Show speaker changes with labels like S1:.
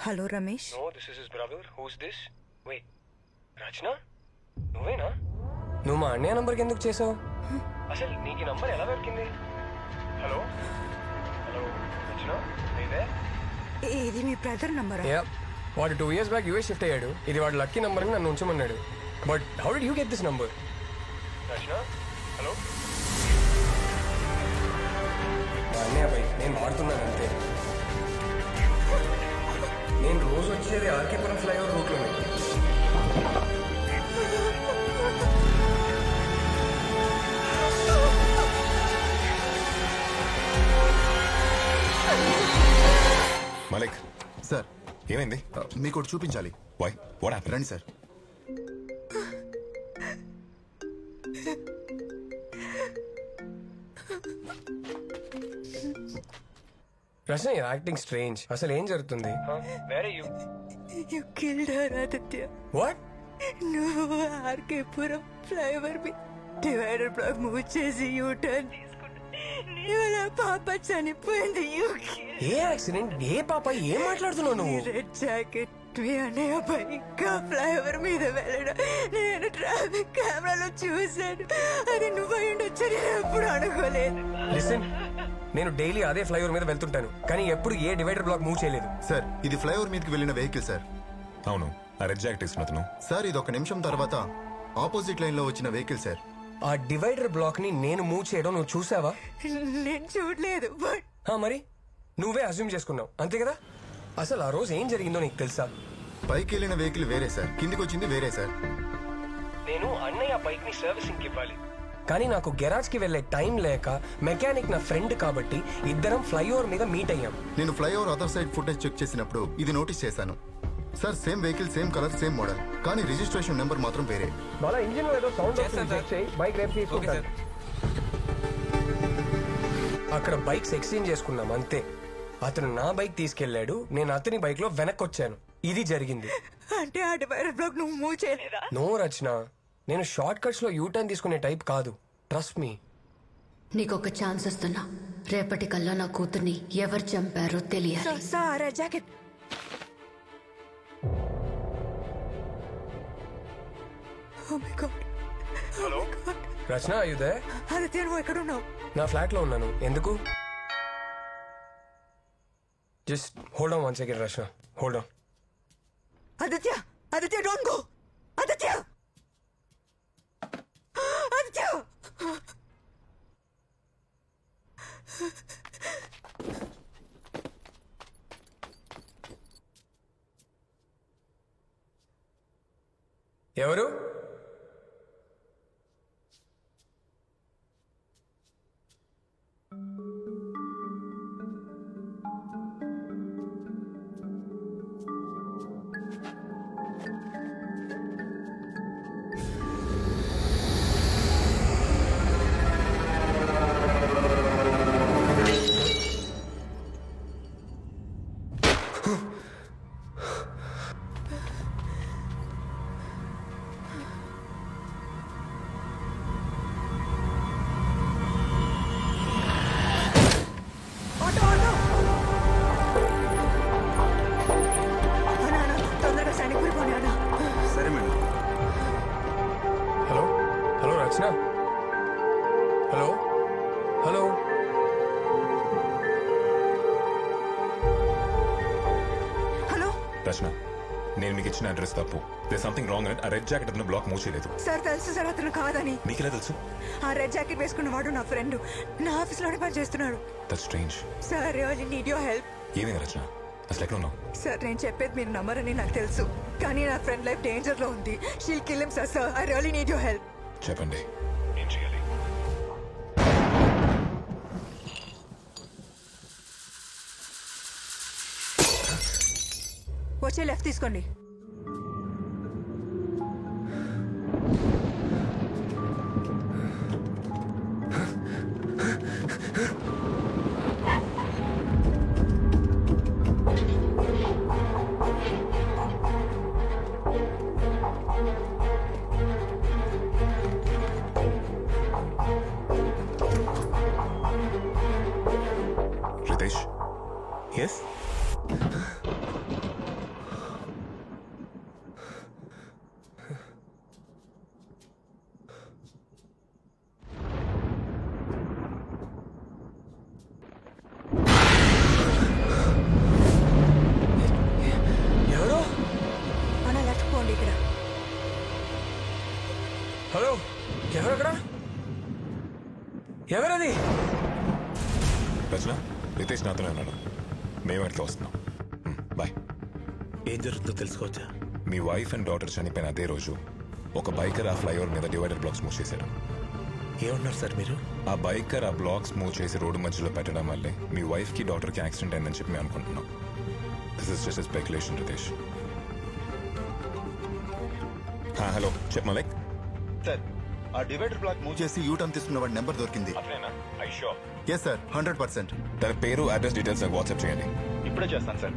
S1: Hello Ramesh.
S2: No, this is his brother. Who's this? Wait, రచన నువ్వేనా? నువ్వు మా అన్నయ్య నంబర్కి ఎందుకు చేసావు? అసలు నీకు నంబర్ ఎలా దొరికింది? హలో హలో రచన ఇదే?
S1: ఇది మీ బ్రదర్ నంబరా?
S2: వాడు 2 years బ్యాక్ యూఎస్ షిఫ్ట్ అయ్యాడు. ఇది వాడు లక్కీ నంబర్ అని నన్ను ఉంచమన్నాడు. But how did you get this number? Rachana hello. మా అన్నయ్య పై నేను వాడుతున్నాను అంతే. నేను రోజు వచ్చేది ఆర్కేపురం ఫ్లైఓవర్ రూట్లోనే.
S3: మలిక్
S4: సార్
S3: ఏమైంది?
S4: మీకు ఒకటి చూపించాలి.
S3: Why what happened?
S4: రండి సార్.
S2: Rachana acting strange. అసలు ఏం జరుగుతుంది?
S1: You killed her, Aditya.
S2: What?
S1: నువ్వు ఆర్కేపురం ఫ్లైఓవర్ మీ డివైడర్ బ్లాక్ మూవ్ చేసి యూ టర్న్ తీసుకుంటా నీ వల్ల పాప చనిపోయింది.
S2: ఏ యాక్సిడెంట్? ఏ పాప? ఏం మాట్లాడుతున్నావు నువ్వు?
S1: రెడ్ జాకెట్ మీ అన్నయ్య బైక్గా ఫ్లైఓవర్ మీద వెళ్ళడం నేను ట్రాఫిక్ కెమెరాలో చూశాను. అది నువ్వు అయ్యుండొచ్చు, నేను ఎప్పుడు అనుకోలేదు.
S2: లిసన్, నేను డైలీ అదే ఫ్లైఓవర్ మీద వెళ్తుంటాను, కానీ ఎప్పుడు ఏ డివైడర్ బ్లాక్ మూవ్ చేయలేదు.
S4: సార్ ఇది ఫ్లైఓవర్ మీదకి వెళ్ళిన వెహికల్ సార్.
S3: అవును, ఆ రెడ్ జాకెట్ వేసుకున్నాను
S4: సార్. ఇది 1 నిమిషం తర్వాత ఆపోజిట్ లైన్ లో వచ్చిన వెహికల్ సార్.
S2: ఆ డివైడర్ బ్లాక్ ని నేను మూవ్ చేయడం నువ్వు చూసావా?
S1: నేను చూడలేదు.
S2: మరి నువ్వే అజ్యూమ్ చేసుకున్నావు అంతే కదా? అసలు ఆ రోజు ఏం జరిగిందో నీకు తెలుసా?
S4: పైకి వెళ్ళిన వెహికల్ వేరే సార్, కిందికి వచ్చింది వేరే సార్.
S2: నేను అన్నయ్య బైక్ ని సర్వీసింగ్ ఇవ్వాలి, కానీ నాకు గెరాజ్ కి వెళ్లే టైం లేక మెకానిక్ నా ఫ్రెండ్ కాబట్టి ఇద్దరం ఫ్లైఓవర్ మీద మీట్ అయ్యాం.
S4: నేను flyover other side footage check చేసినప్పుడు ఇది నోటీస్ చేశాను sir. Same vehicle, same colour, same model, కానీ రిజిస్ట్రేషన్ నెంబర్ మాత్రం వేరే.
S2: ఇంజిన్ ఏదో సౌండ్ బైక్ రేపు తీసుకుంటాను. అక్కడ బైక్స్ ఎక్స్చేంజ్ చేసుకున్నాం అంతే. అతను నా బైక్ తీసుకెళ్లాడు, నేను అతని బైక్ లో వెనక్కి వచ్చాను. ఇది జరిగింది.
S1: అంటే ఆ డివైడర్ బ్లాక్ నువ్వు మూవ్ చేయలేదా?
S2: నో రచన, నేను షార్ట్ కట్స్ లో యూటర్న్ తీసుకునే టైప్ కాదు. Trust me.
S5: నీకొక ఛాన్స్ ఇస్తున్నా. రేపటి కల్లా నా కూతుర్ని ఎవరు చంపారో తెలియాలి.
S1: Sir jacket. Oh my God.
S2: Hello Rachana, are you there?
S1: Aditya నువ్వు ఎక్కడ ఉన్నావు?
S2: నా ఫ్లాట్ లో ఉన్నాను. ఎందుకు? Just hold on 1 second Rachana, hold on.
S1: Aditya, Aditya don't go. Aditya, Aditya.
S2: ఎవరు? హలో హలో
S1: హలో
S3: రచన, నేను మీకు ఇచ్చిన అడ్రస్ తప్పు. దేర్ సంథింగ్ రాంగ్ అని ఆ రెడ్ జాకెట్ అతను బ్లాక్ మూవ్ చేయలేదు.
S1: సార్ తెలుసు సార్ అతను కాదని.
S3: మీకెలా తెలుసు?
S1: ఆ రెడ్ జాకెట్ వేసుకున్నవాడు నా ఫ్రెండ్, నా ఆఫీస్ లోనే పని చేస్తున్నాడు.
S3: That's strange.
S1: Sir really need your help.
S3: ఏమైంది రచన? అసలు ఎక్కడ ఉన్నావు?
S1: సార్ నేను చెప్పేది మీరు నమ్మరని నాకు తెలుసు, కానీ నా ఫ్రెండ్ లైఫ్ డేంజర్ లో ఉంది. She'll kill him sir. I really need your help.
S3: చెప్పండి, ఏం చేయాలి?
S1: వచ్చే లెఫ్ట్ తీసుకోండి.
S3: రితేష్.
S2: ఎస్. ఎవరు?
S1: అన్న లెఫ్ట్ పోండి. ఇక్కడ
S2: హలో, ఎవరక్కడ? ఎవరది?
S3: రచన, రితేష్ నాతోనే ఉన్నాడు. మేము అక్కడికి వస్తున్నాం. బాయ్.
S6: ఏం జరుగుతుందో తెలుసుకోవచ్చా?
S3: మీ వైఫ్ అండ్ డాటర్ చనిపోయిన అదే రోజు ఒక బైకర్ ఆ ఫ్లైఓవర్ మీద డివైడర్ బ్లాక్స్ మూవ్ చేశారు.
S6: ఏమన్నారు సార్ మీరు?
S3: ఆ బైకర్ ఆ బ్లాక్స్ మూవ్ చేసి రోడ్డు మధ్యలో పెట్టడం వల్లే మీ వైఫ్ కి డాటర్ కి యాక్సిడెంట్ అయిందని చెప్పి మేము అనుకుంటున్నాం. This is just speculation Ritesh. Hello, chief Malik.
S4: Sir, ఆ డివైడర్ బ్లాక్ మూవ్ చేసి యూటర్న్ తీసుకున్న వాడి నెంబర్ దొరికింది. Yes sir, 100%.
S3: తన పేరు, అడ్రస్ డీటెయిల్స్ నాకు వాట్సాప్ చేయండి.
S4: ఇప్పుడే చేస్తాను సార్.